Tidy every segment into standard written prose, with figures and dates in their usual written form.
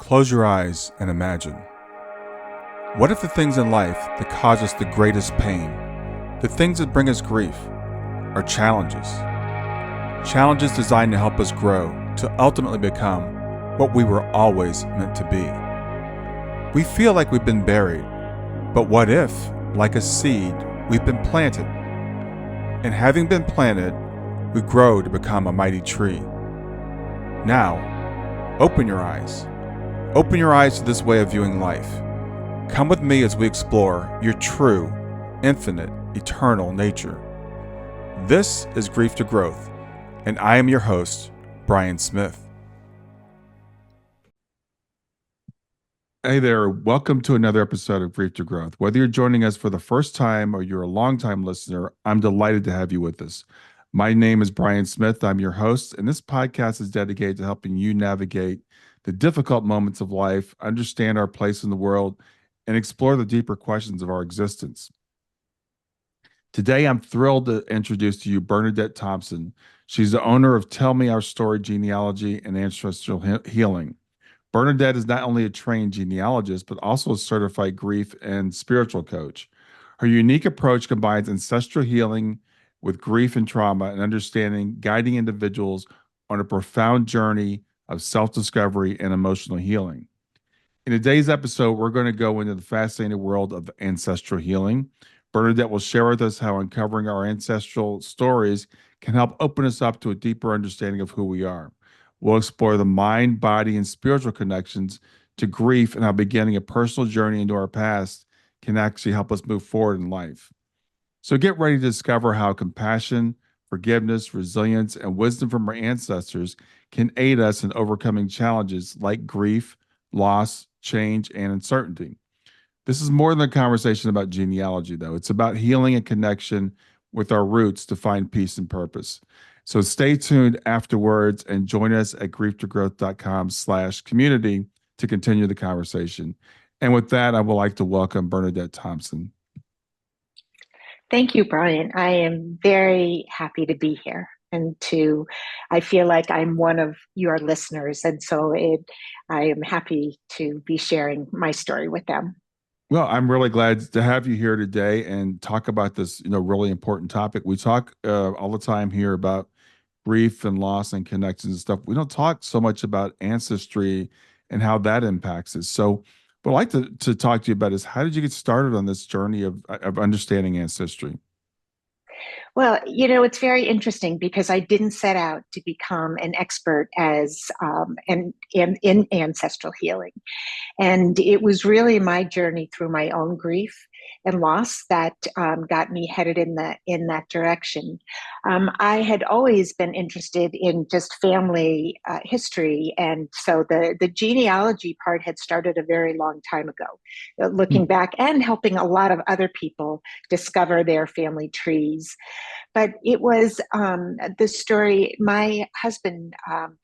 Close your eyes and imagine. What if the things in life that cause us the greatest pain, the things that bring us grief, are challenges? Challenges designed to help us grow, to ultimately become what we were always meant to be. We feel like we've been buried, but what if, like a seed, we've been planted? And having been planted, we grow to become a mighty tree. Now, open your eyes. Open your eyes to this way of viewing life. Come with me as we explore your true, infinite, eternal nature. This is Grief to Growth, and I am your host, Brian Smith. Hey there, welcome to another episode of Grief to Growth. Whether you're joining us for the first time or you're a longtime listener, I'm delighted to have you with us. My name is Brian Smith. I'm your host, and this podcast is dedicated to helping you navigate the difficult moments of life, understand our place in the world, and explore the deeper questions of our existence. Today, I'm thrilled to introduce to you Bernadette Thompson. She's the owner of Tell Me Our Story Genealogy and Ancestral Healing. Bernadette is not only a trained genealogist, but also a certified grief and spiritual coach. Her unique approach combines ancestral healing with grief and trauma and understanding, guiding individuals on a profound journey of self-discovery and emotional healing. In today's episode, we're going to go into the fascinating world of ancestral healing. Bernadette will share with us how uncovering our ancestral stories can help open us up to a deeper understanding of who we are. We'll explore the mind, body, and spiritual connections to grief and how beginning a personal journey into our past can actually help us move forward in life. So get ready to discover how compassion, forgiveness, resilience, and wisdom from our ancestors can aid us in overcoming challenges like grief, loss, change, and uncertainty. This is more than a conversation about genealogy, though. It's about healing and connection with our roots to find peace and purpose. So stay tuned afterwards and join us at grieftogrowth.com/community to continue the conversation. And with that, I would like to welcome Bernadette Thompson. Thank you, Brian. I am very happy to be here I feel like I'm one of your listeners. And so I am happy to be sharing my story with them. Well, I'm really glad to have you here today and talk about this, really important topic. We talk all the time here about grief and loss and connections and stuff. We don't talk so much about ancestry and how that impacts us. So what I'd like to talk to you about is, how did you get started on this journey of understanding ancestry? Well, it's very interesting because I didn't set out to become an expert in ancestral healing. And it was really my journey through my own grief and loss that got me headed in that direction. I had always been interested in just family history, and so the genealogy part had started a very long time ago, looking back and helping a lot of other people discover their family trees. But it was the story. My husband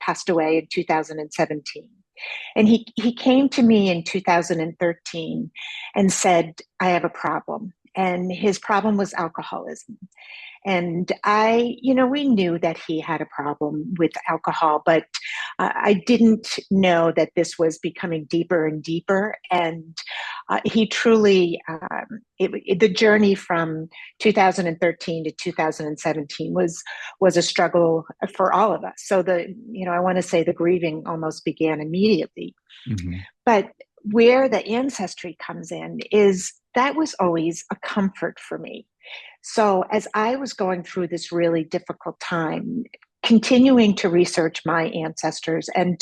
passed away in 2017. And he came to me in 2013 and said, I have a problem. And his problem was alcoholism. And we knew that he had a problem with alcohol, but I didn't know that this was becoming deeper and deeper. And he truly, the journey from 2013 to 2017 was a struggle for all of us. So I want to say the grieving almost began immediately. Mm-hmm. But where the ancestry comes in is that was always a comfort for me. So as I was going through this really difficult time, continuing to research my ancestors and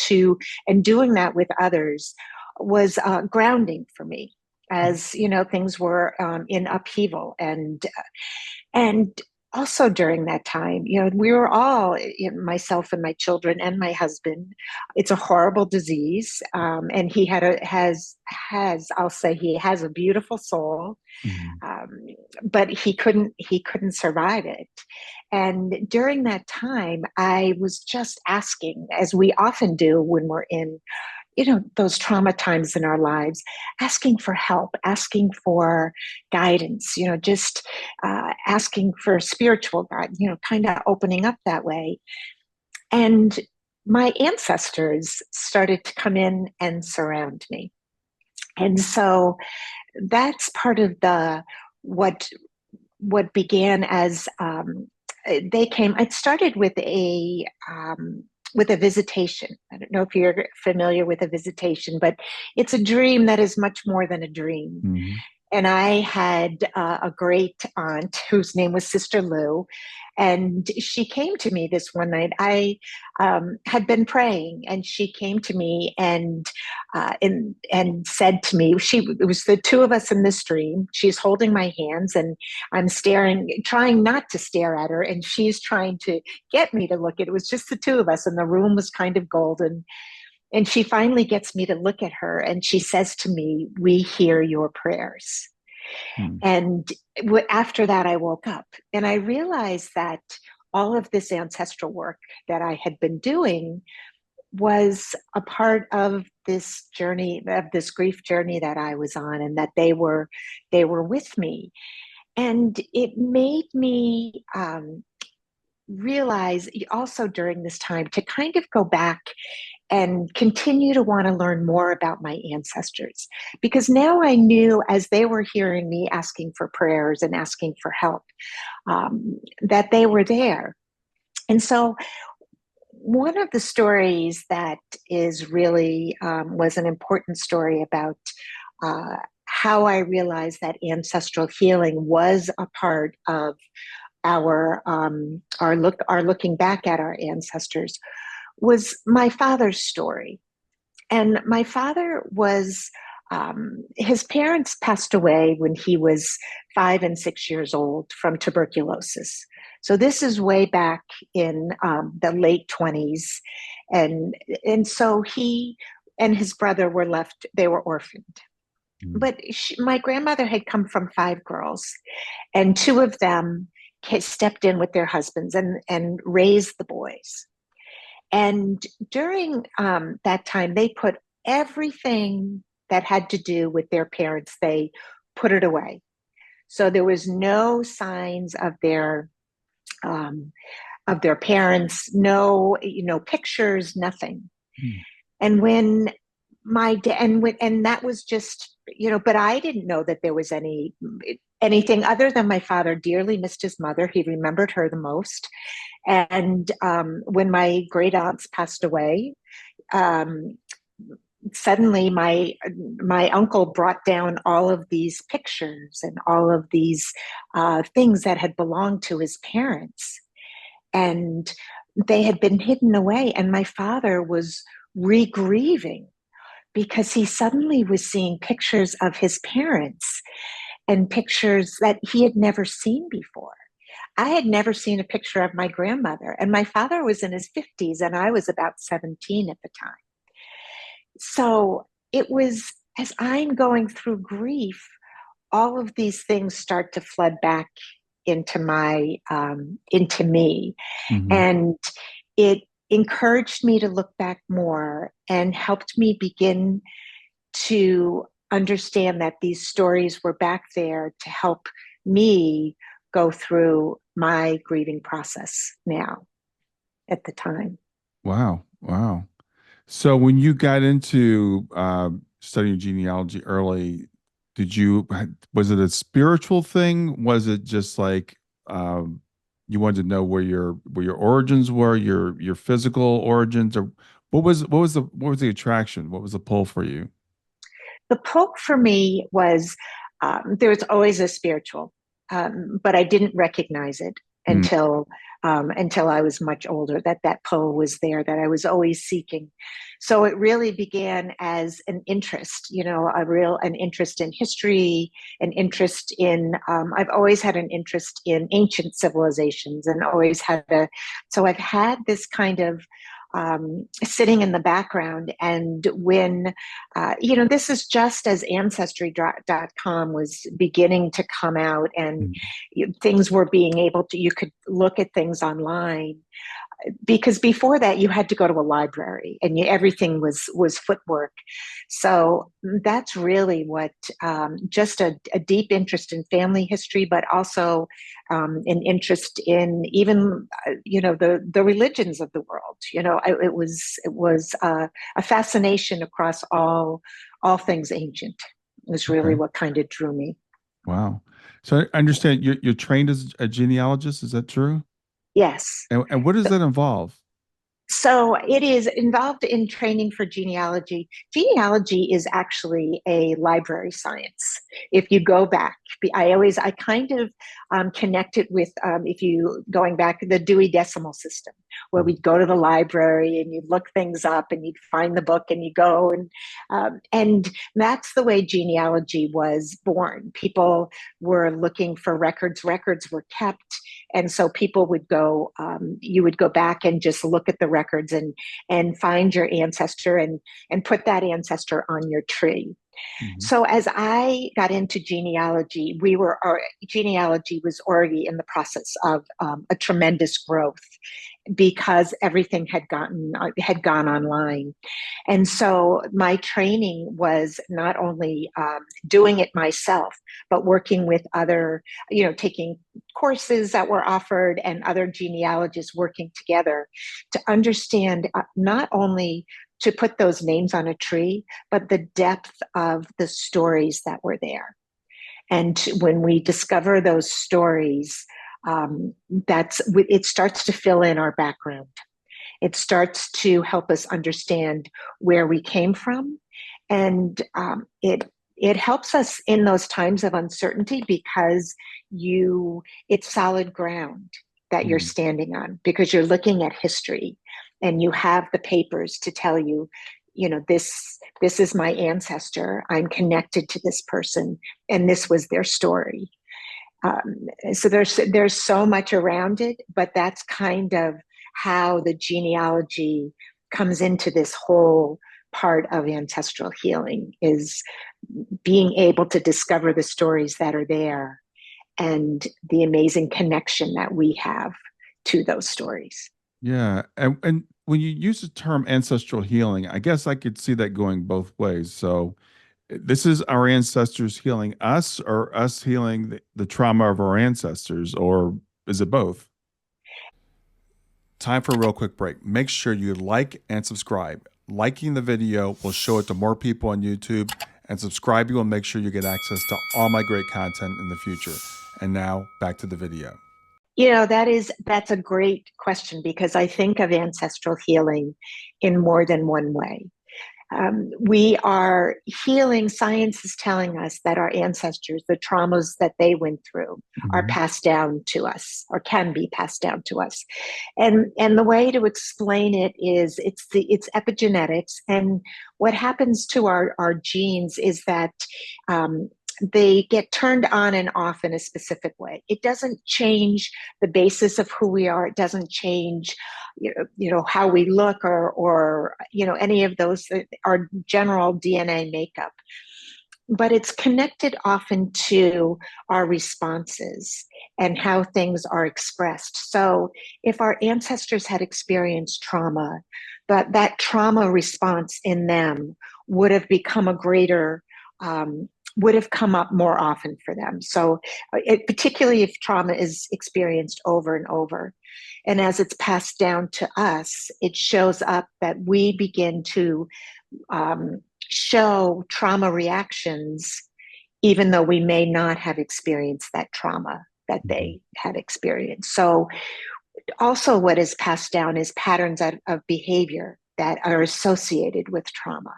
doing that with others was grounding for me, as things were in upheaval. And also during that time, we were all, myself and my children and my husband, it's a horrible disease. And he I'll say he has a beautiful soul, but he couldn't survive it. And during that time, I was just asking, as we often do when we're in those trauma times in our lives, asking for help, asking for guidance, just asking for spiritual guidance, kind of opening up that way. And my ancestors started to come in and surround me. And so that's part of the what what began as they came. It started with a visitation. I don't know if you're familiar with a visitation, but it's a dream that is much more than a dream. Hmm. And I had a great aunt whose name was Sister Lou. And she came to me this one night. I had been praying, and she came to me and said to me, it was the two of us in this dream. She's holding my hands, and I'm staring, trying not to stare at her, and she's trying to get me to look at it. It was just the two of us, and the room was kind of golden. And she finally gets me to look at her, and she says to me, "We hear your prayers." And after that, I woke up and I realized that all of this ancestral work that I had been doing was a part of this journey, of this grief journey that I was on, and that they were with me. And it made me realize also during this time to kind of go back and continue to want to learn more about my ancestors, because now I knew, as they were hearing me asking for prayers and asking for help, that they were there. And so one of the stories that is really was an important story about how I realized that ancestral healing was a part of our looking back at our ancestors, was my father's story. And my father was, his parents passed away when he was 5 and 6 years old from tuberculosis. So this is way back in the late 20s. And, and so he and his brother were left, they were orphaned. But my grandmother had come from five girls, and two of them stepped in with their husbands and raised the boys. And during that time, they put everything that had to do with their parents, they put it away. So there was no signs um, of their parents, no, pictures, nothing. Mm. And when and that was just, but I didn't know that there was anything other than my father dearly missed his mother. He remembered her the most. And when my great aunts passed away, um, suddenly my uncle brought down all of these pictures and all of these things that had belonged to his parents, and they had been hidden away. And my father was re-grieving because he suddenly was seeing pictures of his parents and pictures that he had never seen before. I had never seen a picture of my grandmother, and my father was in his 50s, and I was about 17 at the time. So it was, as I'm going through grief, all of these things start to flood back into me, Hmm. and it encouraged me to look back more and helped me begin to understand that these stories were back there to help me go through my grieving process now at the time. Wow. Wow. So when you got into studying genealogy early, was it a spiritual thing? Was it just like um, you wanted to know where your origins were, your physical origins, or what was the attraction? What was the pull for you? The pull for me was, there was always a spiritual, but I didn't recognize it Mm. until I was much older. That pull was there, that I was always seeking. So it really began as an interest, an interest in history, an interest in. I've always had an interest in ancient civilizations, and always had a. So I've had this kind of sitting in the background. And when, this is just as Ancestry.com was beginning to come out, and Mm. things were being able to, you could look at things online. because before that you had to go to a library and everything was footwork. So that's really what just a deep interest in family history, but also an interest in even the religions of the world. It was a fascination across all things ancient. Was really Okay. what kind of drew me. Wow. So I understand you're trained as a genealogist. Is that true? Yes. And what does that involve? So it is involved in training for genealogy. Genealogy is actually a library science. If you go back, I kind of connect it with, if you going back the Dewey Decimal System, where we'd go to the library and you'd look things up and you'd find the book and you go and that's the way genealogy was born. People were looking for records. Records were kept, and so people would go, you would go back and just look at the records and find your ancestor and put that ancestor on your tree. Mhm. So as I got into genealogy, our genealogy was already in the process of a tremendous growth because everything had gone online. And so my training was not only doing it myself, but working with other, taking courses that were offered and other genealogists working together to understand not only to put those names on a tree, but the depth of the stories that were there. And when we discover those stories, it starts to fill in our background. It starts to help us understand where we came from, and it helps us in those times of uncertainty because it's solid ground that you're Mhm. standing on because you're looking at history and you have the papers to tell you, this is my ancestor. I'm connected to this person, and this was their story. So there's so much around it, but that's kind of how the genealogy comes into this whole part of ancestral healing is being able to discover the stories that are there and the amazing connection that we have to those stories. Yeah. And when you use the term ancestral healing, I guess I could see that going both ways. So this is our ancestors healing us or us healing the trauma of our ancestors, or is it both? Time for a real quick break. Make sure you like and subscribe. Liking the video will show it to more people on YouTube, and subscribing will make sure you get access to all my great content in the future. And now back to the video. That's a great question because I think of ancestral healing in more than one way. We are healing. Science is telling us that our ancestors, the traumas that they went through, are Mhm. passed down to us or can be passed down to us. And the way to explain it is it's epigenetics. And what happens to our genes is that they get turned on and off in a specific way. It doesn't change the basis of who we are. It doesn't change how we look or any of those, our general DNA makeup, but it's connected often to our responses and how things are expressed. So if our ancestors had experienced trauma, but that trauma response in them would have become a greater would have come up more often for them. So, particularly if trauma is experienced over and over. And as it's passed down to us, it shows up that we begin to um, show trauma reactions, even though we may not have experienced that trauma that Mhm. they had experienced. So, also, what is passed down is patterns of behavior that are associated with trauma.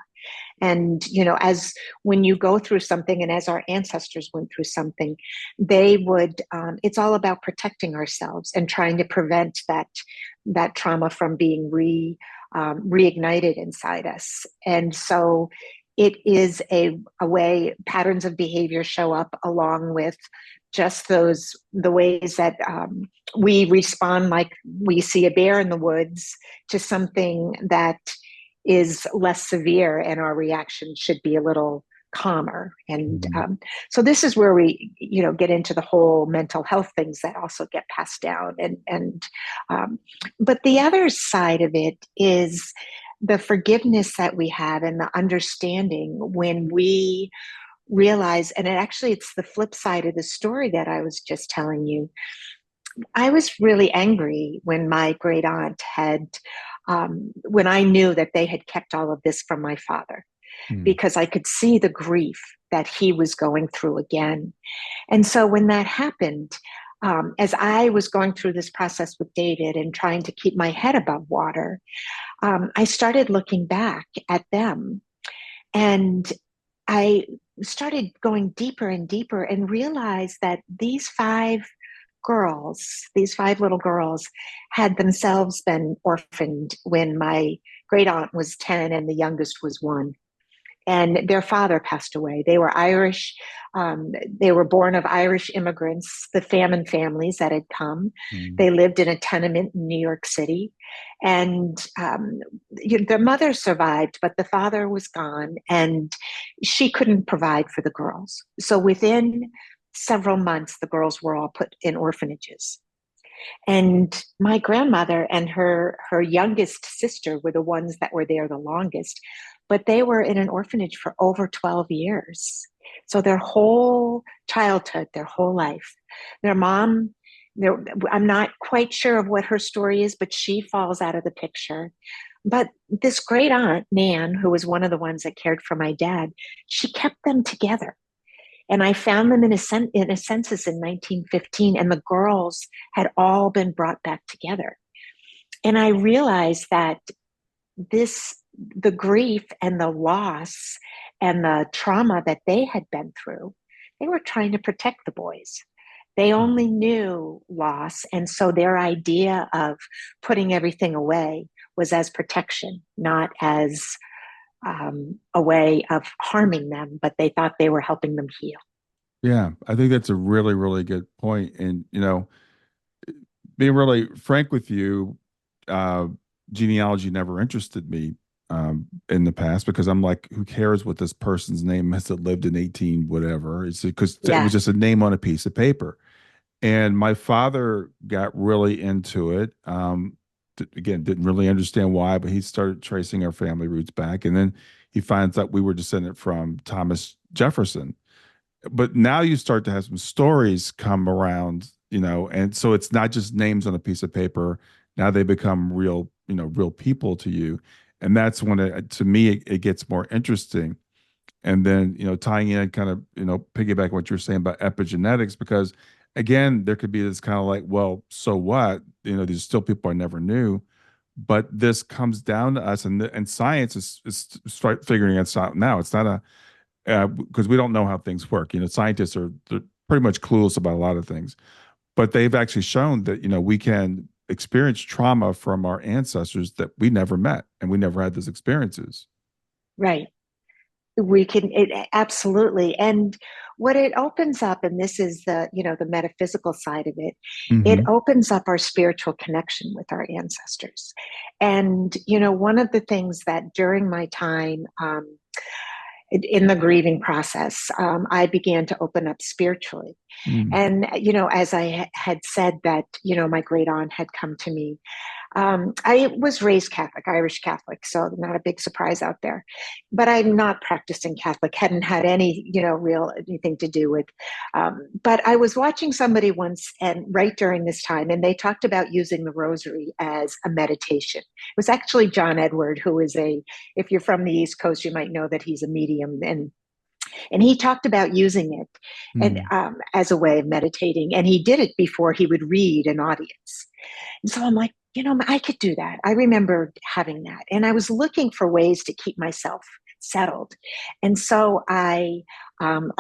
And as when you go through something, and as our ancestors went through something, they would it's all about protecting ourselves and trying to prevent that trauma from being reignited inside us. And so it is a way patterns of behavior show up along with just the ways that we respond, like we see a bear in the woods, to something that is less severe, and our reaction should be a little calmer. And Mhm. so this is where we, get into the whole mental health things that also get passed down. And but the other side of it is the forgiveness that we have and the understanding when we realize, and it's the flip side of the story that I was just telling you. I was really angry when my great aunt when I knew that they had kept all of this from my father, Mhm. because I could see the grief that he was going through again. And so when that happened, as I was going through this process with David and trying to keep my head above water, I started looking back at them, and I started going deeper and deeper and realized that these five little girls, had themselves been orphaned when my great aunt was 10 and the youngest was 1, and their father passed away. They were Irish. They were born of Irish immigrants, the famine families that had come. Mhm. They lived in a tenement in New York City. And their mother survived, but the father was gone, and she couldn't provide for the girls. So within several months, the girls were all put in orphanages. And my grandmother and her youngest sister were the ones that were there the longest, but they were in an orphanage for over 12 years. So their whole childhood, their whole life. Their mom, I'm not quite sure of what her story is, but she falls out of the picture. But this great aunt, Nan, who was one of the ones that cared for my dad, she kept them together. And I found them in a census in 1915, and the girls had all been brought back together. And I realized that the grief and the loss and the trauma that they had been through, they were trying to protect the boys. They only knew loss. And so their idea of putting everything away was as protection, not as a way of harming them, but they thought they were helping them heal. Yeah, I think that's a really, really good point. And, being really frank with you, uh, genealogy never interested me in the past because I'm like, who cares what this person's name is that lived in 18 whatever? It's because it was Yeah. just a name on a piece of paper. And my father got really into it. Again, didn't really understand why, but he started tracing our family roots back. And then he finds out we were descended from Thomas Jefferson. But now you start to have some stories come around, and so it's not just names on a piece of paper. Now they become real, real people to you. And that's when to me, it gets more interesting. And then, tying in kind of, piggyback what you're saying about epigenetics, because again, there could be this kind of like, well, so what? There's still people I never knew. But this comes down to us, and science is start figuring it out now. It's not a because we don't know how things work. Scientists are they're pretty much clueless about a lot of things, but they've actually shown that we can experience trauma from our ancestors that we never met and we never had those experiences. Right. We can absolutely. And what it opens up, and this is the metaphysical side of it, it Hmm. opens up our spiritual connection with our ancestors. And one of the things that during my time in the grieving process, I began to open up spiritually. Mm. And as I had said that my great aunt had come to me. I was raised Catholic, Irish Catholic, so not a big surprise out there. But I'm not practicing Catholic, hadn't had any, real anything to do with. But I was watching somebody once, and right during this time, and they talked about using the rosary as a meditation. It was actually John Edward, who is if you're from the East Coast, you might know that he's a medium, and he talked about using it and Mm. as a way of meditating, and he did it before he would read an audience. And so I'm like, I could do that. I remember having that. And I was looking for ways to keep myself settled. And so I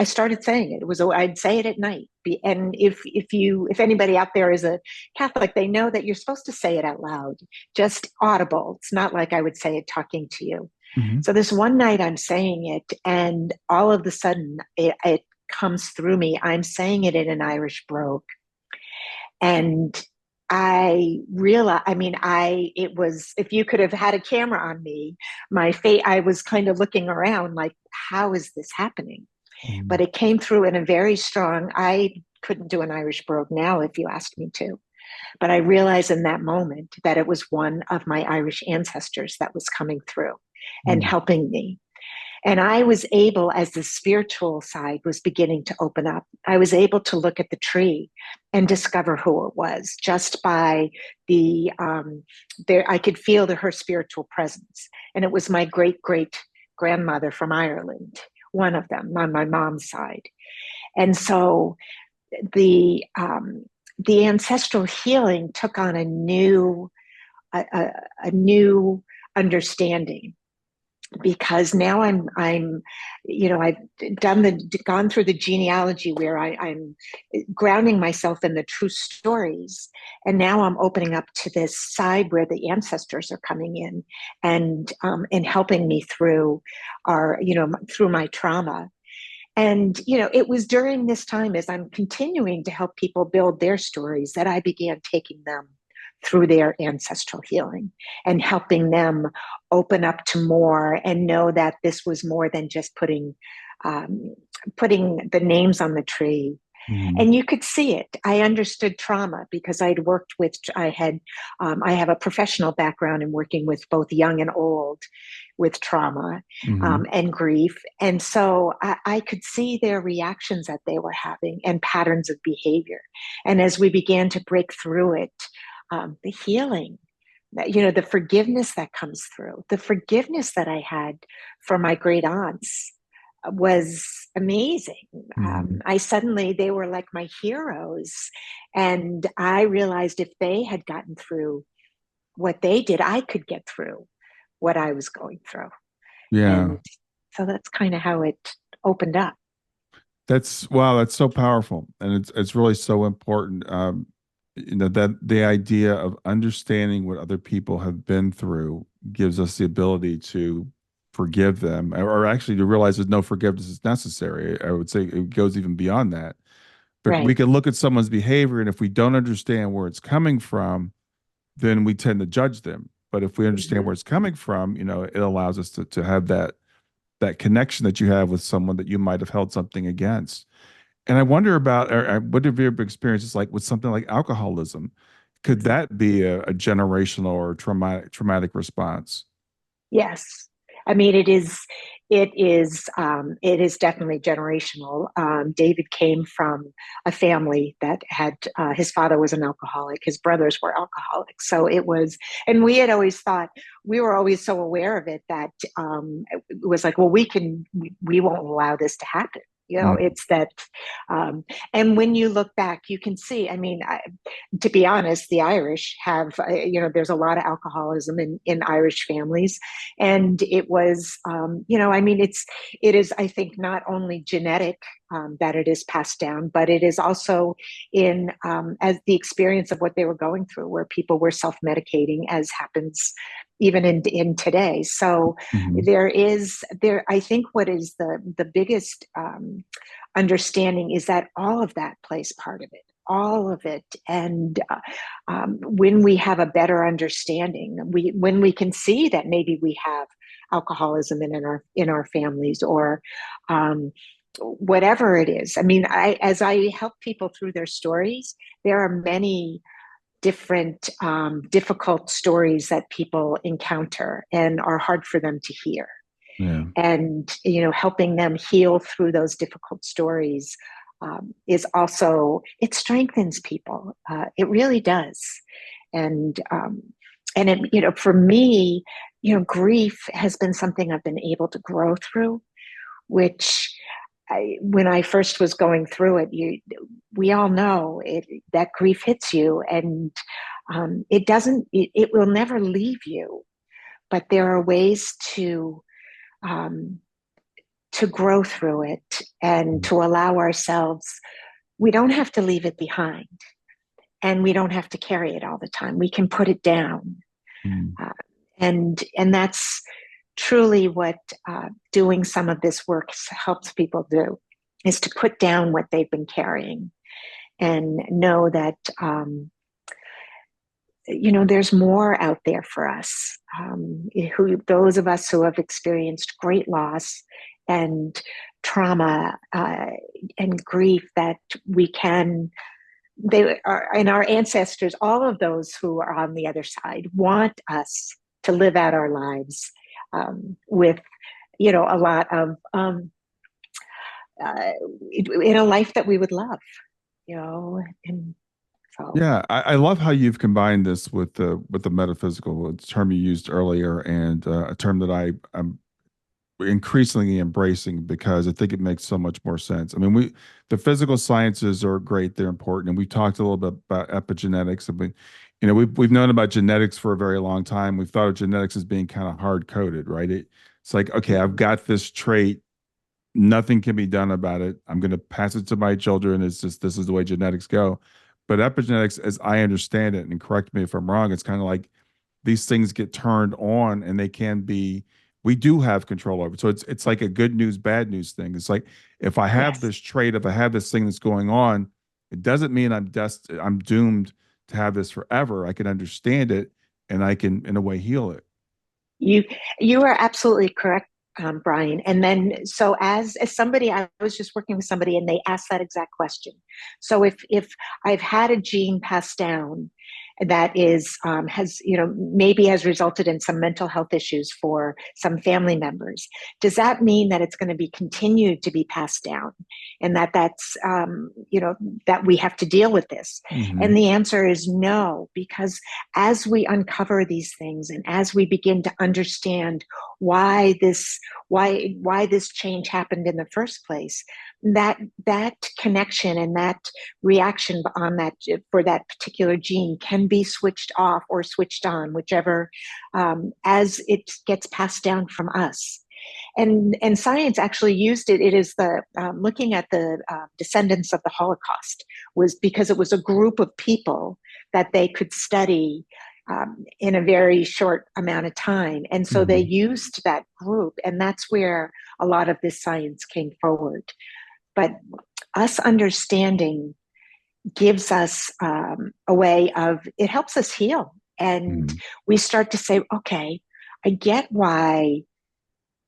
started saying it. I'd say it at night. And if anybody out there is a Catholic, they know that you're supposed to say it out loud, just audible. It's not like I would say it talking to you. Hmm. So this one night I'm saying it, and all of a sudden it comes through me. I'm saying it in an Irish brogue. And I realized, I mean, it was, if you could have had a camera on me, my face, I was kind of looking around like, how is this happening? Mm, But it came through in a very strong, I couldn't do an Irish brogue now if you asked me to. But I realized in that moment that it was one of my Irish ancestors that was coming through and mm, helping me. And I was able, as the spiritual side was beginning to open up, I was able to look at the tree and discover who it was just by I could feel her spiritual presence. And it was my great great grandmother from Ireland, one of them on my mom's side. And so the, um, the ancestral healing took on a new understanding, because now I've gone through the genealogy where I'm grounding myself in the true stories, and now I'm opening up to this side where the ancestors are coming in and helping me through through my trauma. And it was during this time, as I'm continuing to help people build their stories, that I began taking them through their ancestral healing and helping them open up to more and know that this was more than just um, putting the names on the tree. mm, And you could see it. I understood trauma because I have a professional background in working with both young and old with trauma mm, and grief. And so I could see their reactions that they were having and patterns of behavior. And as we began to break through it, the healing, the forgiveness that comes through, the forgiveness that I had for my great aunts was amazing. mm. They were like my heroes. And I realized if they had gotten through what they did, I could get through what I was going through. Yeah. And so that's kind of how it opened up. That's wow, that's so powerful. And it's really so important. That the idea of understanding what other people have been through gives us the ability to forgive them, or actually to realize that no forgiveness is necessary. I would say it goes even beyond that. But we Right. can look at someone's behavior, and if we don't understand where it's coming from, then we tend to judge them. But if we understand Mm-hmm. where it's coming from, it allows us to have that connection that you have with someone that you might have held something against. And I wonder about what have your experiences like with something like alcoholism? Could Mm-hmm. that be a generational or traumatic response? Yes. I mean, it is definitely generational. David came from a family that had, his father was an alcoholic, his brothers were alcoholics. So it was, and we had always thought, we were always so aware of it that it was like, well, we won't allow this to happen. Mm, It's that, um, and when you look back, you can see, I mean, to be honest, the Irish have, there's a lot of alcoholism in Irish families. And it was, I mean, it is, I think, not only genetic, that it is passed down, but it is also as the experience of what they were going through, where people were self-medicating, as happens even in today. So mhm, I think what is the biggest understanding is that all of that plays part of it, all of it. And when we have a better understanding, when we can see that maybe we have alcoholism in our families, or whatever it is. I mean, as I help people through their stories, there are many different difficult stories that people encounter and are hard for them to hear. yeah. And helping them heal through those difficult stories is also, it strengthens people. It really does. And um, and it, for me, grief has been something I've been able to grow through, which when I first was going through it, we all know that grief hits you, and it will never leave you. But there are ways um, to grow through it and Mm, to allow ourselves. We don't have to leave it behind, and we don't have to carry it all the time. We can put it down, mm, uh, and that's truly what doing some of this work helps people do, is to put down what they've been carrying and know that there's more out there for us. Those of us who have experienced great loss and trauma and grief, that we can, they are, and our ancestors, all of those who are on the other side, want us to live out our lives with, a lot of, in a life that we would love, and so. Yeah, I love how you've combined this with the metaphysical, a term you used earlier, and a term that I'm increasingly embracing because I think it makes so much more sense. I mean, the physical sciences are great; they're important, and we talked a little bit about epigenetics. I mean, we've known about genetics for a very long time. We've thought of genetics as being kind of hard coded, right? It's like, okay, I've got this trait, nothing can be done about it. I'm going to pass it to my children. It's just this is the way genetics go. But epigenetics, as I understand it, and correct me if I'm wrong, it's kind of like these things get turned on and they can be, we do have control over it. So it's like a good news, bad news thing. It's like if I have Yes. this trait, if I have this thing that's going on, it doesn't mean I'm doomed to have this forever. I can understand it and I can in a way heal it. You you are absolutely correct, Brian. And then, so as somebody, I was just working with somebody, and they asked that exact question. So if I've had a gene passed down that is has maybe has resulted in some mental health issues for some family members, does that mean that it's going to be continued to be passed down, and that's that we have to deal with this? And Hmm. the answer is no, because as we uncover these things and as we begin to understand why this change happened in the first place, that connection and that reaction on that for that particular gene can be switched off or switched on, whichever, as it gets passed down from us. And science actually used it. It is the looking at the descendants of the Holocaust, was because it was a group of people that they could study in a very short amount of time. And so they Hmm. used that group, and that's where a lot of this science came forward. But us understanding gives us a way of, it helps us heal. And Hmm. we start to say, okay, I get why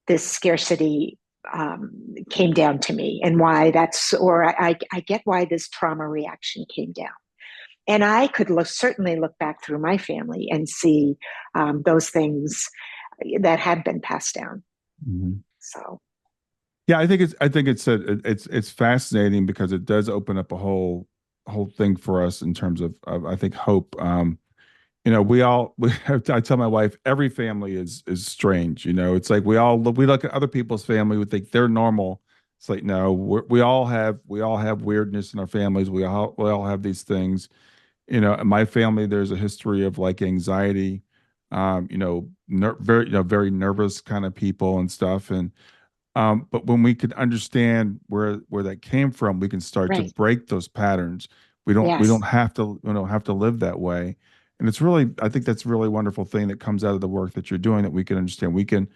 this scarcity um, came down to me, and why that's, or I get why this trauma reaction came down. And I could certainly look back through my family and see those things that had been passed down. Hmm. So, Yeah, it's fascinating because it does open up a whole thing for us in terms of I think hope. I tell my wife every family is strange. It's like we look at other people's family, we think they're normal. It's like no, we all have weirdness in our families. We all have these things. In my family, there's a history of like anxiety, very very nervous kind of people and stuff, and but when we can understand where that came from, we can start to right. break those patterns. We don't Yes. have to live that way. And I think that's a really wonderful thing that comes out of the work that you're doing, that we can understand. We can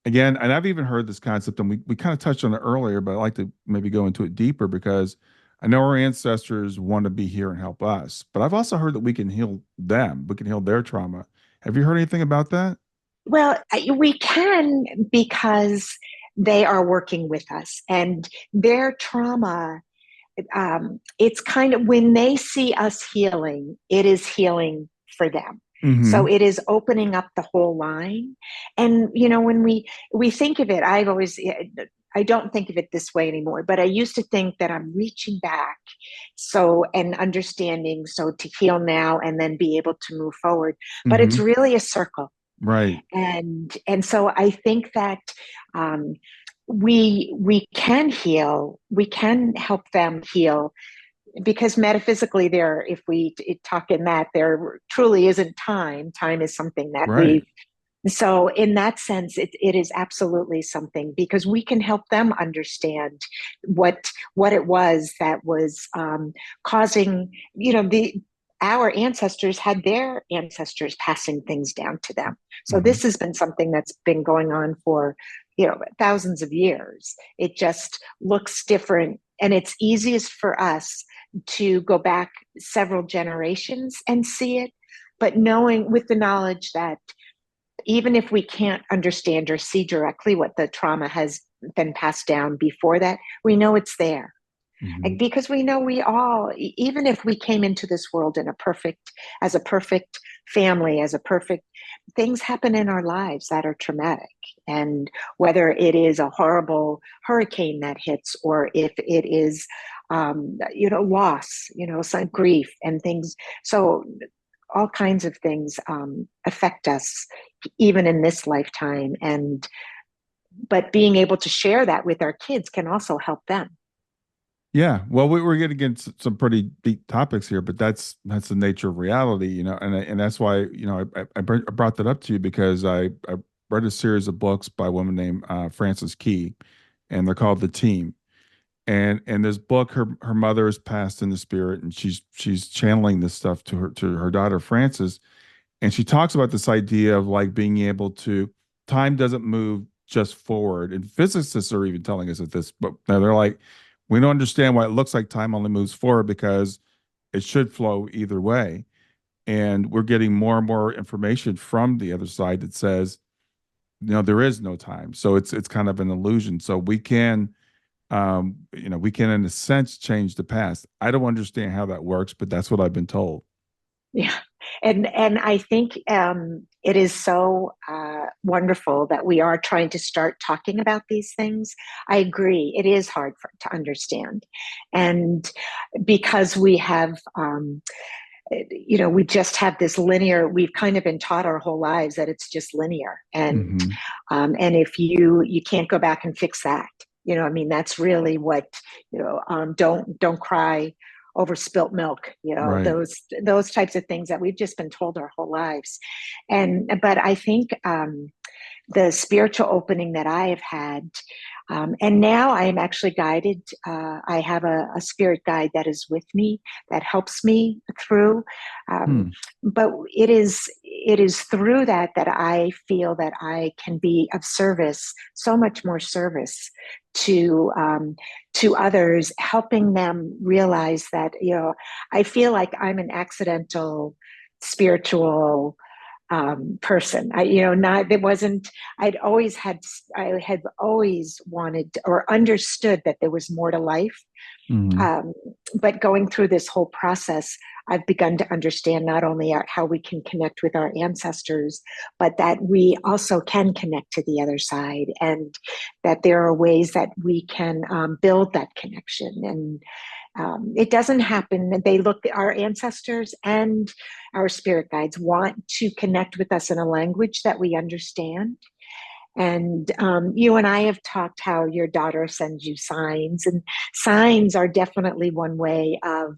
again, and I've even heard this concept, and we kind of touched on it earlier, but I like to maybe go into it deeper because I know our ancestors want to be here and help us, but I've also heard that we can heal them. We can heal their trauma. Have you heard anything about that? Well, we can, because they are working with us, and their trauma, it's kind of, when they see us healing, it is healing for them. So Hmm. it is opening up the whole line. And when we think of it, I don't think of it this way anymore, but I used to think that I'm reaching back, so, and understanding, so to heal now and then be able to move forward. But it's Hmm. really a circle. Right. And so I think that um, we can heal, we can help them heal, because metaphysically, there, if we talk in that, there truly isn't time. Time is something that Right. we, so in that sense, it is absolutely something, because we can help them understand what it was that was causing, the our ancestors had their ancestors passing things down to them. So Hmm. this has been something that's been going on for thousands of years. It just looks different, and it's easiest for us to go back several generations and see it. but knowing with the knowledge that even if we can't understand or see directly what the trauma has been passed down before that, we know it's there. Hmm. And because we know we all, even if we came into this world in as a perfect family, as a perfect, things happen in our lives that are traumatic. And whether it is a horrible hurricane that hits, or if it is, loss, some grief and things. So all kinds of things affect us even in this lifetime. And but being able to share that with our kids can also help them. Yeah, well, we're getting into some pretty deep topics here, but that's the nature of reality, and that's why I brought that up to you because I read a series of books by a woman named Frances Key, and they're called The Team. And this book, her mother is passed in the spirit, and she's channeling this stuff to her daughter Frances, and she talks about this idea of like being able to time doesn't move just forward, and physicists are even telling us that this, but they're like, we don't understand why it looks like time only moves forward because it should flow either way, and we're getting more and more information from the other side that says there is no time, so it's kind of an illusion, so we can in a sense change the past. I don't understand how that works, but that's what I've been told. Yeah. And I think it is so wonderful that we are trying to start talking about these things. I agree. It is hard to understand. And because we have, we just have this linear, we've kind of been taught our whole lives that it's just linear. Hmm. And if you can't go back and fix that, I mean, that's really what, don't cry over spilt milk, Right. those types of things that we've just been told our whole lives. But I think the spiritual opening that I have had. And now I am actually guided. I have a spirit guide that is with me, that helps me through. Um, Hmm. but it is through that I feel that I can be of service, so much more service to others, helping them realize that I feel like I'm an accidental spiritual person. Not it wasn't. I had always wanted or understood that there was more to life. Hmm. Um, but going through this whole process, I've begun to understand not only how we can connect with our ancestors, but that we also can connect to the other side, and that there are ways that we can build that connection. And it doesn't happen. Our ancestors and our spirit guides want to connect with us in a language that we understand. And you and I have talked how your daughter sends you signs, and signs are definitely one way of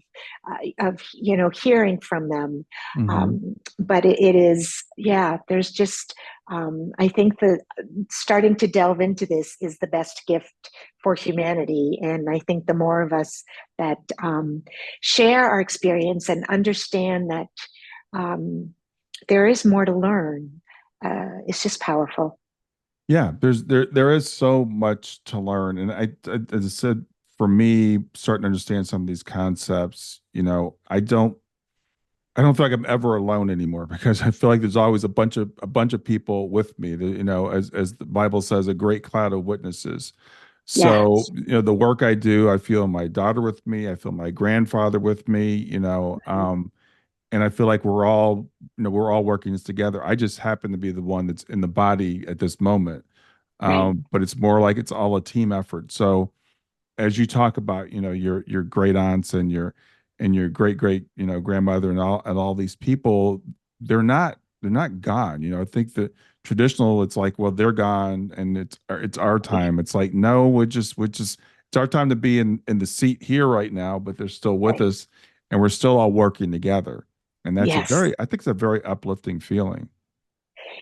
hearing from them. Hmm. But it is, yeah. There's just I think that starting to delve into this is the best gift for humanity, and I think the more of us that share our experience and understand that um, there is more to learn, it's just powerful. Yeah, there is so much to learn, and as I said, for me, starting to understand some of these concepts, I don't feel like I'm ever alone anymore because I feel like there's always a bunch of people with me. As the Bible says, a great cloud of witnesses. Yeah, So, the work I do, I feel my daughter with me. I feel my grandfather with me. And I feel like we're all working this together. I just happen to be the one that's in the body at this moment. right. But it's more like it's all a team effort. So as you talk about, your great aunts and your great great grandmother and all these people, they're not gone. I think that traditional, it's like, well, they're gone and it's our time. It's like, no, we're just it's our time to be in the seat here right now, but they're still with Right. us and we're still all working together. And Yes, I think it's a very uplifting feeling.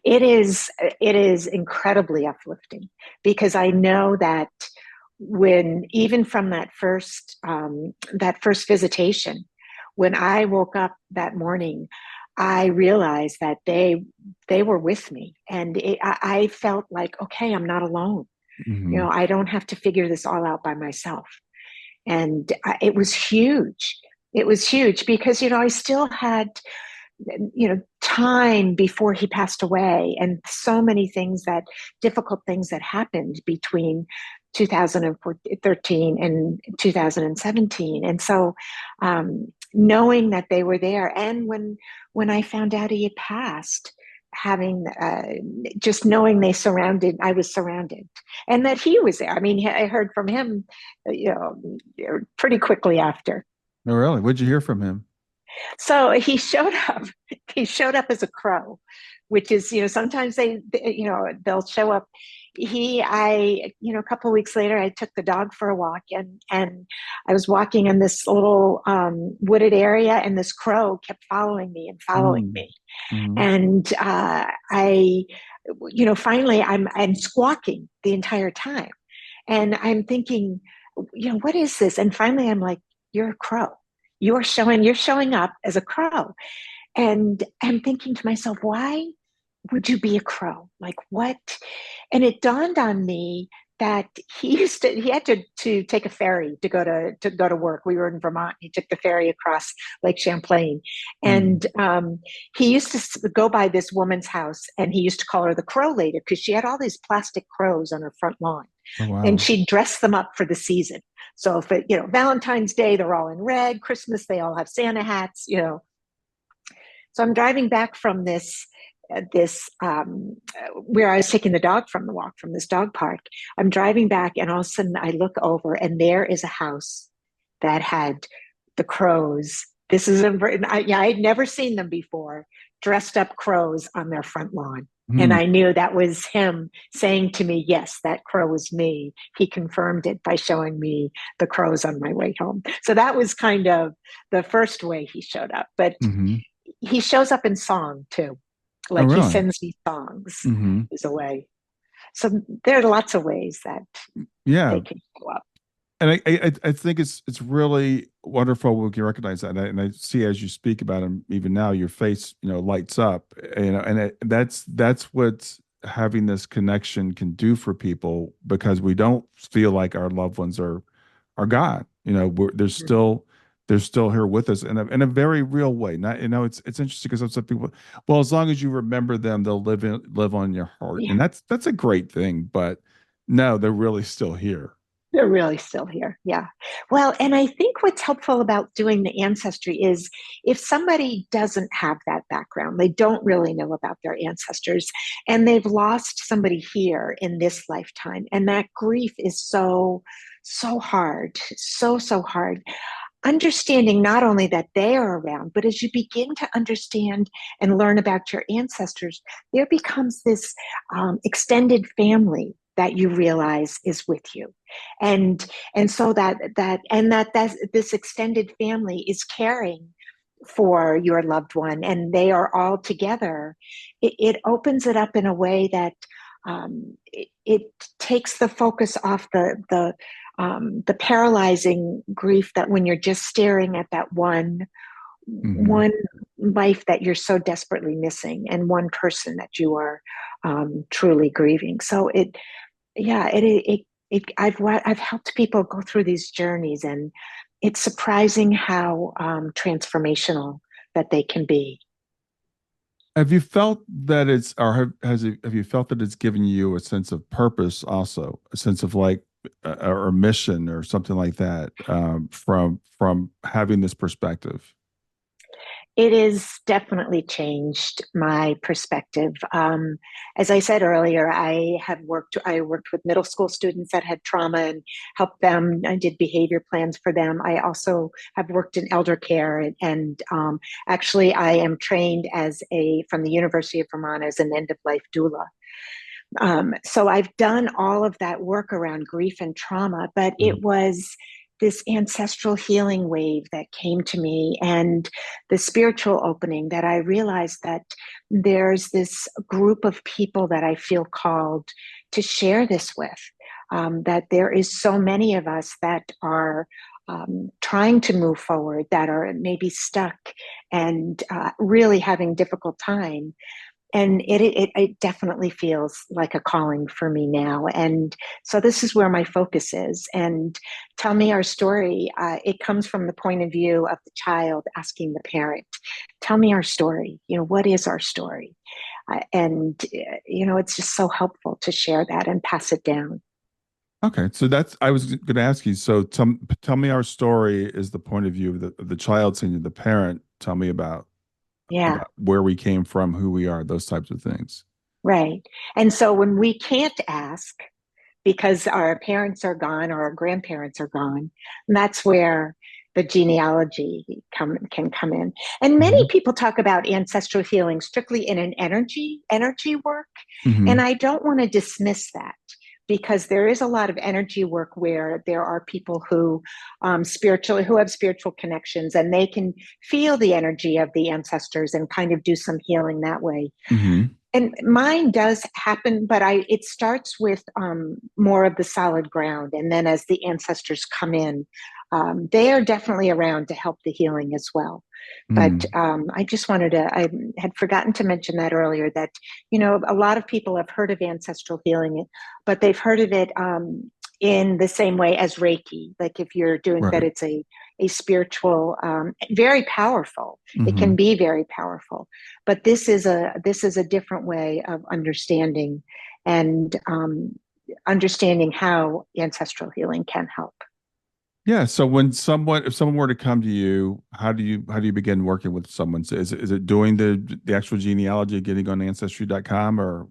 it is. It is incredibly uplifting because I know that when even from that first visitation, when I woke up that morning, I realized that they were with me, and I felt like, okay, I'm not alone. Hmm. I don't have to figure this all out by myself. And it was huge. It was huge because I still had time before he passed away, and so many things that difficult things that happened between 2013 and 2017. And so, knowing that they were there, and when I found out he had passed, having just knowing I was surrounded, and that he was there. I mean, I heard from him, pretty quickly after. Oh, really? What'd you hear from him? So he showed up. He showed up as a crow, which is, sometimes they'll show up. A couple of weeks later, I took the dog for a walk, and I was walking in this little wooded area, and this crow kept following me and following Mm. me. Hmm. And finally, I'm squawking the entire time, and I'm thinking, what is this? And finally, I'm like, you're a crow. You're showing up as a crow. And I'm thinking to myself, why would you be a crow? Like what? And it dawned on me that he had to take a ferry to go to work. We were in Vermont. He took the ferry across Lake Champlain, Mm. and he used to go by this woman's house, and he used to call her the crow lady because she had all these plastic crows on her front lawn, Oh, and wow. she'd dress them up for the season. So if Valentine's Day, they're all in red. Christmas, they all have Santa hats. So I'm driving back from this where I was taking the dog from the walk from this dog park. I'm driving back, and all of a sudden I look over, and there is a house that had the crows. This is I'd never seen them before, dressed up crows on their front lawn. And Mm. I knew that was him saying to me, yes, that crow was me. He confirmed it by showing me the crows on my way home. So that was kind of the first way he showed up. But Hmm. he shows up in song too. Oh, Like he really? sends me songs Hmm. is a way. So there are lots of ways that Yeah. they can show up. And I think it's really wonderful we can recognize that, and I see as you speak about him, even now, your face lights up, and that's what having this connection can do for people because we don't feel like our loved ones are gone. They're still here with us in a very real way. Not it's interesting because some people, well, as long as you remember them, they'll live on your heart, Yeah, and that's a great thing. But no, they're really still here. they're really still here. Yeah. Well, and I think what's helpful about doing the ancestry is if somebody doesn't have that background, they don't really know about their ancestors, and they've lost somebody here in this lifetime. And that grief is so, so hard, so, so hard. Understanding not only that they are around, but as you begin to understand and learn about your ancestors, there becomes this extended family that you realize is with you, and so that this extended family is caring for your loved one, and they are all together. It opens it up in a way that it takes the focus off the paralyzing grief that when you're just staring at that Hmm. one life that you're so desperately missing, and one person that you are truly grieving. So I've helped people go through these journeys, and it's surprising how transformational that they can be. Have you felt that it's, or have you felt that it's given you a sense of purpose, also a sense of like, or mission or something like that, from having this perspective? It has definitely changed my perspective. As I said earlier, I worked with middle school students that had trauma and helped them. I did behavior plans for them. I also have worked in elder care, and actually, I am trained from the University of Vermont as an end of life doula. So I've done all of that work around grief and trauma, but Mhm. it was this ancestral healing wave that came to me, and the spiritual opening, that I realized that there's this group of people that I feel called to share this with. That there is so many of us that are trying to move forward, that are maybe stuck and really having difficult time, And it definitely feels like a calling for me now. And so this is where my focus is. And tell me our story. It comes from the point of view of the child asking the parent, tell me our story. What is our story? And it's just so helpful to share that and pass it down. Okay, so that's I was going to ask you. So tell me our story is the point of view of the child saying to the parent, tell me Yeah. about where we came from, who we are, those types of things. Right. And so when we can't ask because our parents are gone or our grandparents are gone, that's where the genealogy can come in. And many Hmm. people talk about ancestral healing strictly in an energy work. And Hmm. I don't want to dismiss that because there is a lot of energy work where there are people who have spiritual connections and they can feel the energy of the ancestors and kind of do some healing that way. Hmm. And mine does happen, but it starts with more of the solid ground, and then as the ancestors come in, they are definitely around to help the healing as well. But Hmm. I just wanted to, I had forgotten to mention that earlier, that a lot of people have heard of ancestral healing, but they've heard of it in the same way as Reiki. Like if you're doing that, Right. it's a spiritual, very powerful. It can Hmm. be very powerful, but this is a different way of understanding and understanding how ancestral healing can help. Yeah. So if someone were to come to you, how do you begin working with someone? So is it doing the actual genealogy, getting on ancestry.com, or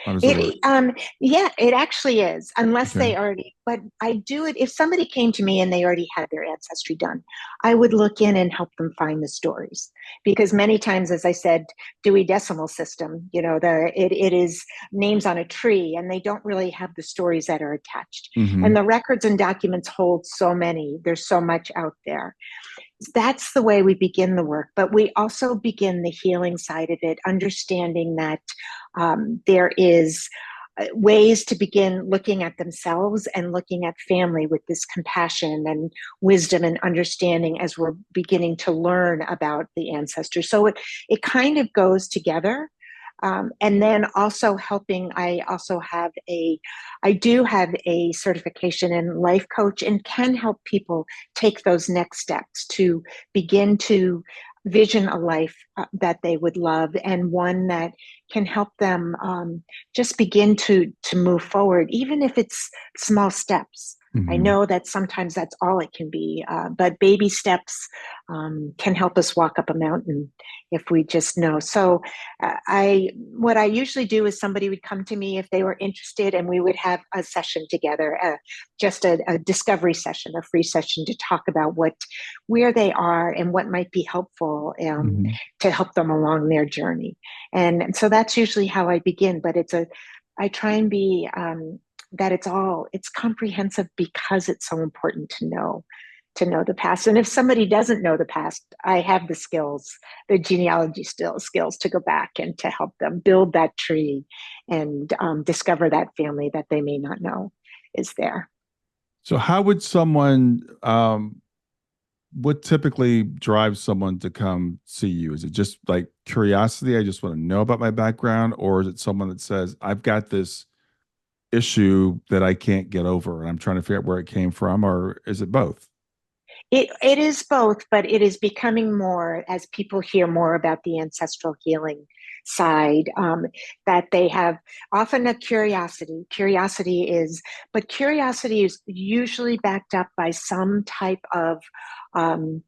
how does it work? Yeah, it actually is, unless Okay. they already, but I do it. If somebody came to me and they already had their ancestry done, I would look in and help them find the stories. Because many times, as I said, Dewey Decimal System, it is names on a tree and they don't really have the stories that are attached. And Hmm. the records and documents hold so many, there's so much out there. That's the way we begin the work, but we also begin the healing side of it, understanding that there is ways to begin looking at themselves and looking at family with this compassion and wisdom and understanding as we're beginning to learn about the ancestors. So it kind of goes together. And then also helping, I do have a certification in life coach and can help people take those next steps to begin to vision a life that they would love, and one that can help them just begin to move forward, even if it's small steps. I Hmm. know that sometimes that's all it can be, but baby steps can help us walk up a mountain if we just know. So, what I usually do is somebody would come to me if they were interested, and we would have a session together, just a discovery session, a free session to talk about where they are and what might be helpful Hmm. to help them along their journey. And so that's usually how I begin. But I try and be that it's comprehensive because it's so important to know the past. And if somebody doesn't know the past, I have the skills, the genealogy skills to go back and to help them build that tree and discover that family that they may not know is there. So how would someone what typically drives someone to come see you? Is it just like curiosity? I just want to know about my background, or is it someone that says, I've got this issue that I can't get over and I'm trying to figure out where it came from, or is it both? It is both, but it is becoming more as people hear more about the ancestral healing side, that they have often a curiosity. But curiosity is usually backed up by some type of um,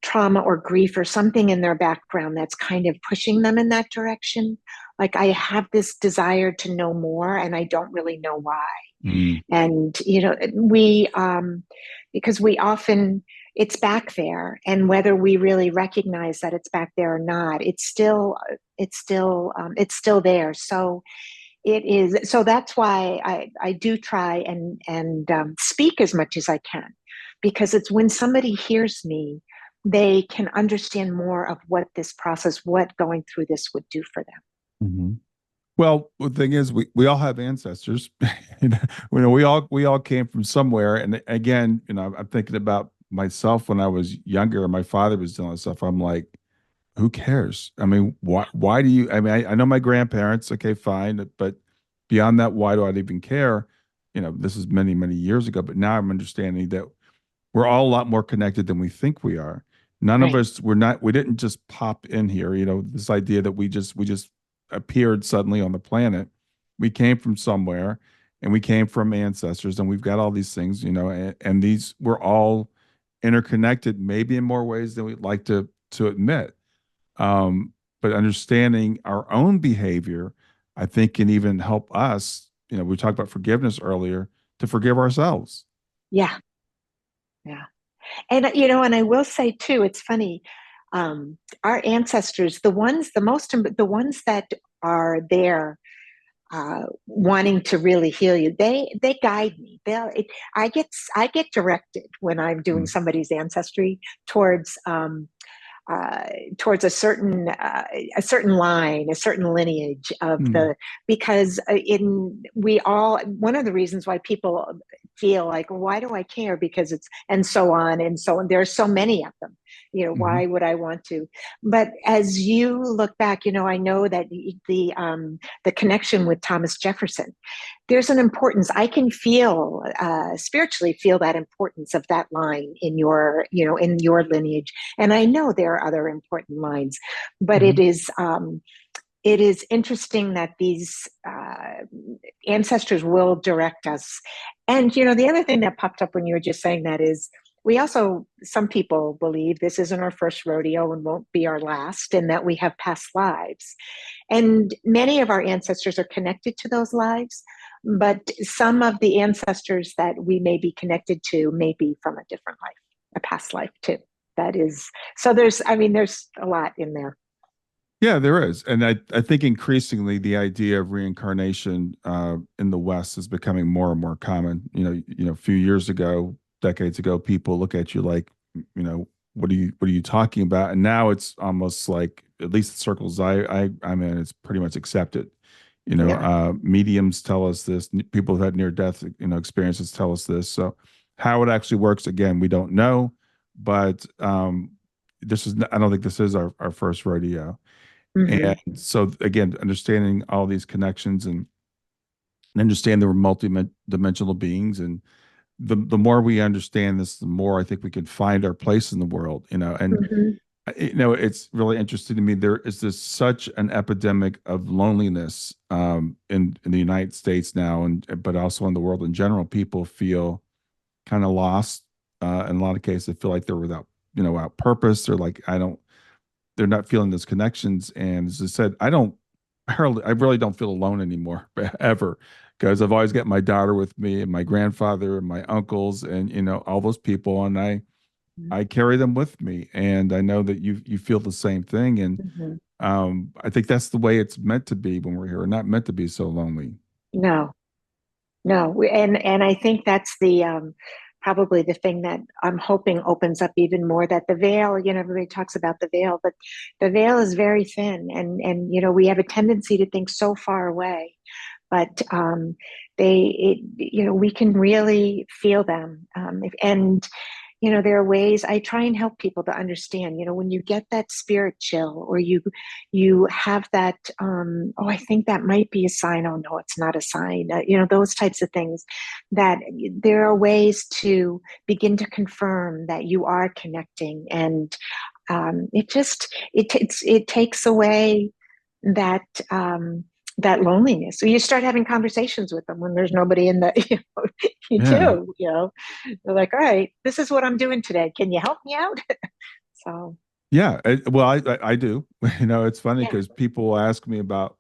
trauma or grief or something in their background that's kind of pushing them in that direction. Like, I have this desire to know more and I don't really know why. Mm. And because we often, it's back there, and whether we really recognize that it's back there or not, it's still there. So it is. So that's why I do try and speak as much as I can, because it's when somebody hears me, they can understand more of what going through this would do for them. Hmm. Well, the thing is, we all have ancestors. We all came from somewhere. And again, I'm thinking about myself when I was younger and my father was doing stuff. I'm like, who cares? I mean, why do you, I mean, I know my grandparents, okay, fine, but beyond that, why do I even care? This is many, many years ago, but now I'm understanding that we're all a lot more connected than we think we are. None of Right. us, we didn't just pop in here, this idea that we just appeared suddenly on the planet. We came from somewhere and we came from ancestors and we've got all these things, and these we're all interconnected, maybe in more ways than we'd like to admit. Um, but understanding our own behavior, I think, can even help us. We talked about forgiveness earlier, to forgive ourselves. Yeah. Yeah. And and I will say too, it's funny. Our ancestors, the ones that are there wanting to really heal you, they guide me. I get directed when I'm doing Mm. somebody's ancestry towards uh, towards a certain line, a certain lineage of Mm. the because in we all one of the reasons why people feel like why do I care because it's and so on and so on. There are so many of them. Hmm. Why would I want to? But as you look back, I know that the connection with Thomas Jefferson, there's an importance. I can feel spiritually feel that importance of that line in in your lineage, and I know there are other important lines, but Hmm. it is interesting that these ancestors will direct us. And the other thing that popped up when you were just saying that is we also some people believe this isn't our first rodeo and won't be our last, and that we have past lives. And many of our ancestors are connected to those lives, but some of the ancestors that we may be connected to may be from a different life, a past life too. That is, so there's a lot in there. Yeah, there is, and I think increasingly the idea of reincarnation in the West is becoming more and more common. A few years ago, decades ago, people look at you like, what are you talking about? And now it's almost like, at least the circles I'm in, it's pretty much accepted. Yeah. Mediums tell us this. People who've had near death, experiences tell us this. So how it actually works, again, we don't know. But I don't think this is our first rodeo. And Hmm. so again, understanding all these connections and understand that we're multi-dimensional beings, and the more we understand this, the more I think we can find our place in the world. And Hmm. it's really interesting to me. There is this such an epidemic of loneliness in the United States now, and but also in the world in general. People feel kind of lost. In a lot of cases, they feel like they're without purpose. They're like, they're not feeling those connections. And as I said, I really don't feel alone anymore, ever, because I've always got my daughter with me and my grandfather and my uncles and all those people, and I carry them with me, and I know that you feel the same thing, and Hmm. I think that's the way it's meant to be when we're here. We're not meant to be so lonely. No, no. And I think that's the probably the thing that I'm hoping opens up even more that the veil, everybody talks about the veil, but the veil is very thin and we have a tendency to think so far away. But we can really feel them. And there are ways I try and help people to understand, when you get that spirit chill or you have that, oh, I think that might be a sign. Oh, no, it's not a sign. Those types of things, that there are ways to begin to confirm that you are connecting. And it takes away that that loneliness. So you start having conversations with them when there's nobody in the you Yeah. do, they're like, all right, this is what I'm doing today, can you help me out? So Yeah, well, I do. It's funny yeah. because people will ask me about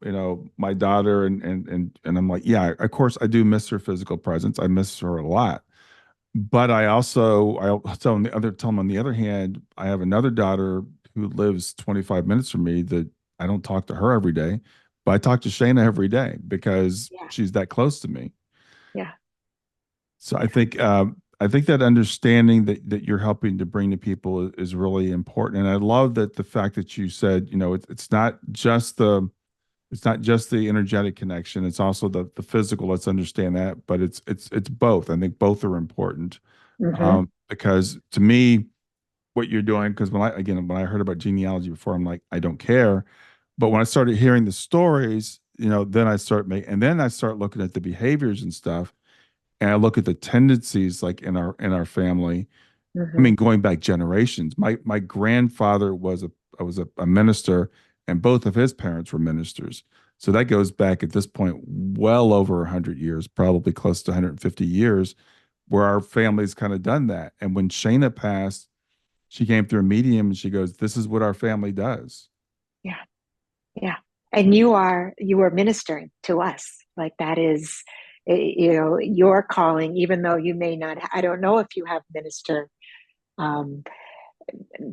my daughter, and I'm like, yeah, of course I do miss her physical presence. I miss her a lot, but I'll tell them on the other hand, I have another daughter who lives 25 minutes from me that I don't talk to her every day, but I talk to Shayna every day because Yeah. she's that close to me. Yeah. So I think that understanding that you're helping to bring to people is really important. And I love that the fact that you said, it's not just the energetic connection, it's also the physical. Let's understand that, but it's both. I think both are important. Hmm. Because to me, what you're doing because when I heard about genealogy before, I'm like, I don't care. But when I started hearing the stories, then I start looking at the behaviors and stuff, and I look at the tendencies like in our family. I Hmm. mean, going back generations. My grandfather was a minister, and both of his parents were ministers. So that goes back at this point well over 100 years, probably close to 150 years, where our family's kind of done that. And when Shayna passed, she came through a medium and she goes, "This is what our family does." Yeah, yeah. And you are ministering to us. Like that is, your calling, even though you may not, I don't know if you have minister, um,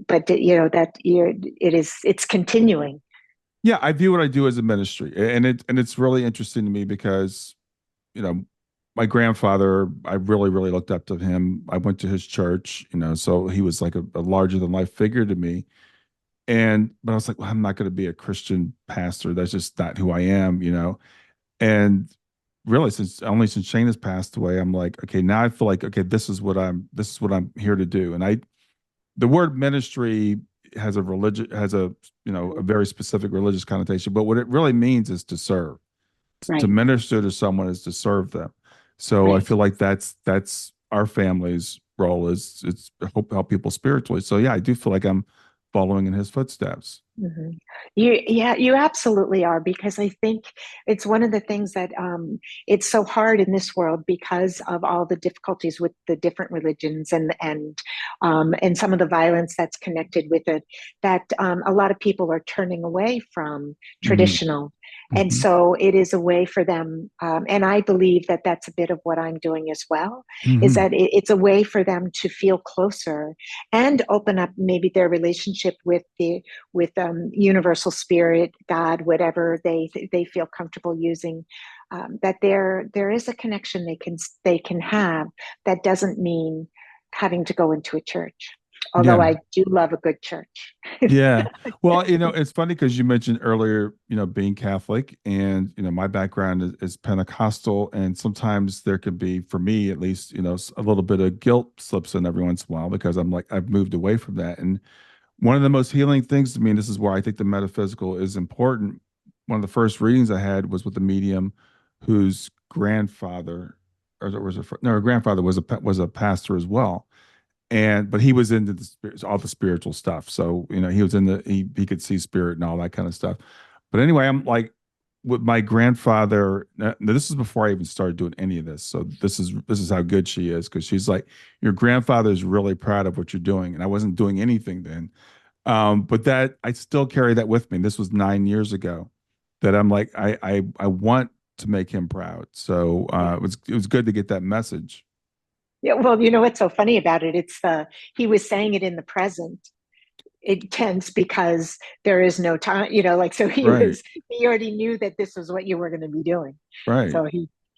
but it's continuing. Yeah, I view what I do as a ministry, and it's really interesting to me because you know my grandfather, I really really looked up to him. I went to his church, so he was like a larger than life figure to me. And but I was like, well, I'm not going to be a Christian pastor. That's just not who I am. And really, since Shane has passed away, I'm like, okay, now I feel like, okay, this is what I'm here to do. And the word ministry has a very specific religious connotation, but what it really means is to serve. To Right, minister to someone is to serve them. So I right. feel like that's our family's role is it's help people spiritually. So yeah, I do feel like I'm following in his footsteps. Hmm. You absolutely are, because I think it's one of the things that it's so hard in this world because of all the difficulties with the different religions and some of the violence that's connected with it, that a lot of people are turning away from Hmm. traditional. And Hmm. so it is a way for them, and I believe that that's a bit of what I'm doing as well, is Hmm. that it's a way for them to feel closer and open up maybe their relationship with universal spirit, God, whatever they feel comfortable using. That there is a connection they can have that doesn't mean having to go into a church. Although Yeah. I do love a good church. Yeah. Well, it's funny because you mentioned earlier, being Catholic, and my background is Pentecostal, and sometimes there could be, for me at least, a little bit of guilt slips in every once in a while because I'm like I've moved away from that. And one of the most healing things to me, and this is where I think the metaphysical is important. One of the first readings I had was with a medium whose grandfather, or was it, no, her grandfather was a pastor as well, and but he was into all the spiritual stuff. So he was in he could see spirit and all that kind of stuff. But anyway, I'm like with my grandfather. Now, this is before I even started doing any of this. So this is how good she is, because she's like, your grandfather is really proud of what you're doing, and I wasn't doing anything then. But that I still carry that with me. This was 9 years ago. That I'm like I want to make him proud. So Yeah. it was good to get that message. Yeah. Well, you know what's so funny about it? It's he was saying it in the present tense because there is no time, like, so Right. he already knew that this was what you were going to be doing. Right. So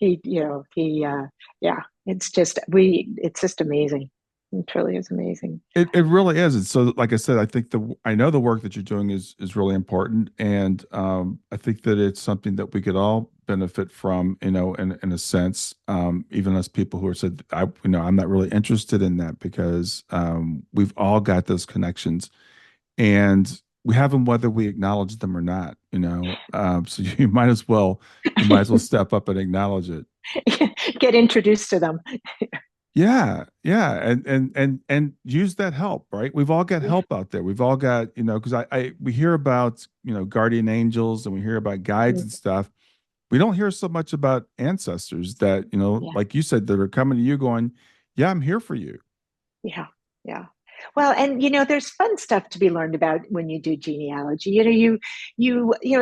yeah, it's just amazing. It truly is amazing. It really is. And so, like I said, I know the work that you're doing is really important, and I think that it's something that we could all benefit from, in a sense. Even as people who are said, I'm not really interested in that because we've all got those connections, and we have them whether we acknowledge them or not. So you might as well step up and acknowledge it. Get introduced to them. Yeah, yeah, and use that help, right? We've all got help out there. We've all got, because we hear about, guardian angels, and we hear about guides and stuff. We don't hear so much about ancestors that, Yeah. like you said, that are coming to you going, "Yeah, I'm here for you." Yeah, yeah. Well, and there's fun stuff to be learned about when you do genealogy.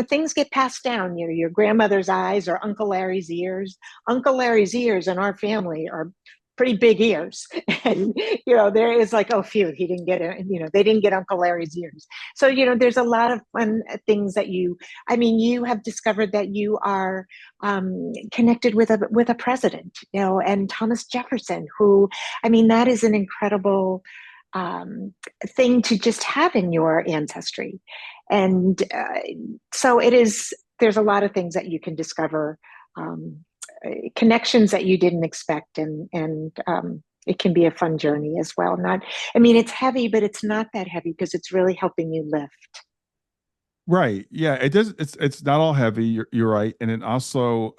Things get passed down. Your grandmother's eyes or Uncle Larry's ears. Uncle Larry's ears in our family are pretty big ears, and there is like, oh, phew, he didn't get it. They didn't get Uncle Larry's ears. So there's a lot of fun things that I mean, you have discovered that you are connected with a president, and Thomas Jefferson, who, I mean, that is an incredible thing to just have in your ancestry. And so it is, there's a lot of things that you can discover, um, connections that you didn't expect. And It can be a fun journey as well. Not, I mean, it's heavy, but it's not that heavy because it's really helping you lift. Right. Yeah. It does. It's not all heavy. You're right, and it also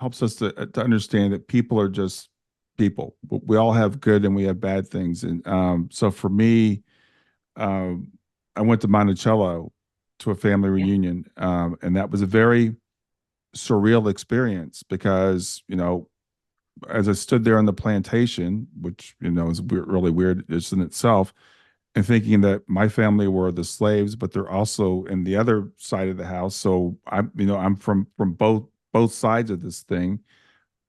helps us to understand that people are just people. We all have good and we have bad things, and so for me, um, I went to Monticello to a family Yeah, reunion, and that was a very surreal experience because as I stood there on the plantation, which is really weird just in itself, and thinking that my family were the slaves, but they're also in the other side of the house. So I'm from both sides of this thing,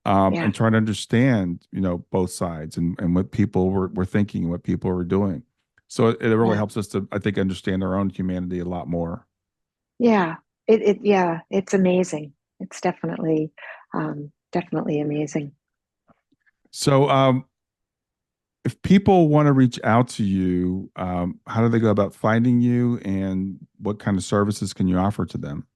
yeah, and trying to understand both sides and what people were thinking and what people were doing. So it really yeah, helps us to, I think, understand our own humanity a lot more. yeah. Yeah, it's amazing. It's definitely amazing. So if people want to reach out to you, how do they go about finding you, and what kind of services can you offer to them?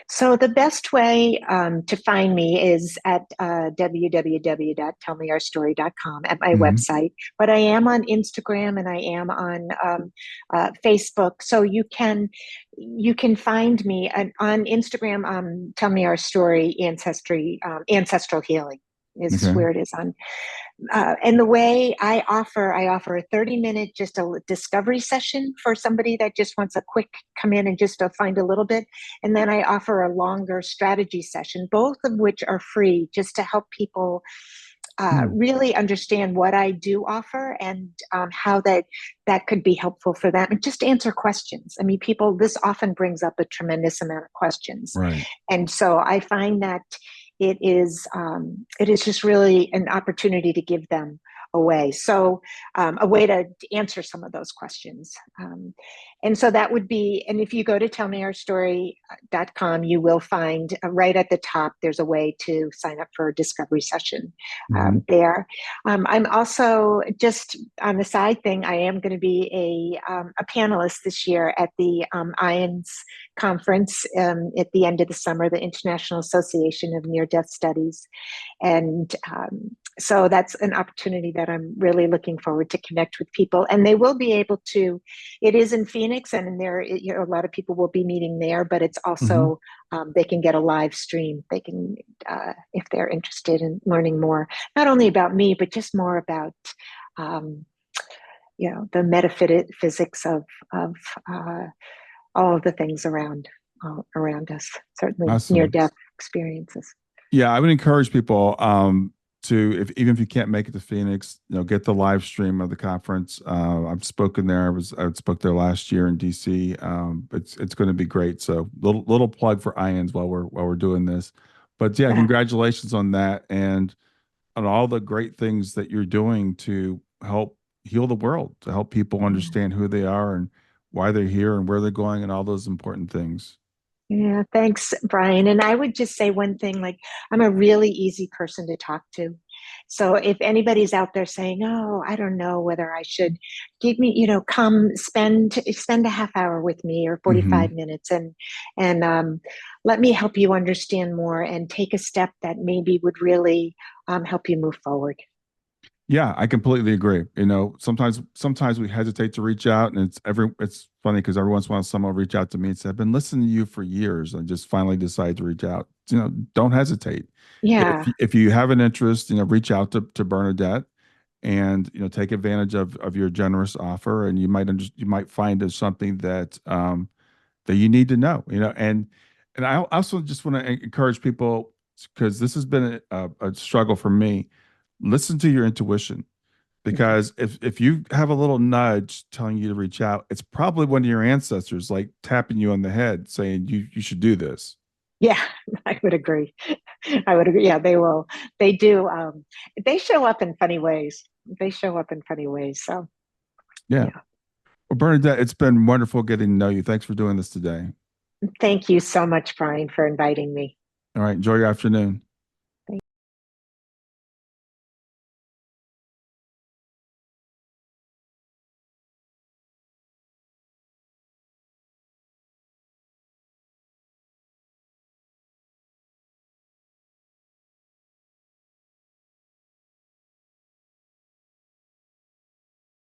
So the best way to find me is at www.tellmeourstory.com at my Hmm. website. But I am on Instagram and I am on Facebook, so you can find me on Instagram. Tell me our story ancestry ancestral healing is Okay. where it is on and the way I offer a 30-minute just a discovery session for somebody that just wants a quick come in and just to find a little bit. And then I offer a longer strategy session, both of which are free just to help people Hmm. really understand what I do offer and how that could be helpful for them and just answer questions. I mean, people, this often brings up a tremendous amount of questions. Right. And so I find that it is just really an opportunity to give them away. So a way to answer some of those questions. And so that would be, and if you go to tellmeourstory.com, you will find right at the top, there's a way to sign up for a discovery session Hmm. there. I'm also just on the side thing, I am going to be a panelist this year at the IANS conference at the end of the summer, the International Association of Near Death Studies. And so that's an opportunity that I'm really looking forward to connect with people. And they will be able to, it is in Phoenix, and in there, a lot of people will be meeting there, but it's Hmm. also, they can get a live stream. They can, if they're interested in learning more, not only about me, but just more about, um, the metaphysics of uh, all of the things around us, certainly near Awesome. death experiences. Yeah, I would encourage people to, if even if you can't make it to Phoenix, get the live stream of the conference. I've spoken there. I spoke there last year in DC. It's going to be great. So little plug for IANS while we're doing this. But yeah, Yeah. congratulations on that and on all the great things that you're doing to help heal the world, to help people Yeah. understand who they are and why they're here and where they're going and all those important things. Yeah, thanks, Brian. And I would just say one thing, like I'm a really easy person to talk to. So if anybody's out there saying, "Oh, I don't know whether I should give me, come spend a half hour with me or Hmm. 45 minutes and let me help you understand more and take a step that maybe would really help you move forward." Yeah, I completely agree. Sometimes we hesitate to reach out, and it's funny because every once in a while someone will reach out to me and say, "I've been listening to you for years," and just finally decide to reach out. Don't hesitate. Yeah. If you have an interest, reach out to Bernadette, and take advantage of your generous offer, and you might find there's something that you need to know. And I also just want to encourage people, because this has been a struggle for me. Listen to your intuition, Mhm. because if you have a little nudge telling you to reach out, it's probably one of your ancestors like tapping you on the head saying you should do this. Yeah, I would agree. I would agree. Yeah, they will. They do. They show up in funny ways. They show up in funny ways. So, Yeah. yeah. Well, Bernadette, it's been wonderful getting to know you. Thanks for doing this today. Thank you so much, Brian, for inviting me. All right. Enjoy your afternoon.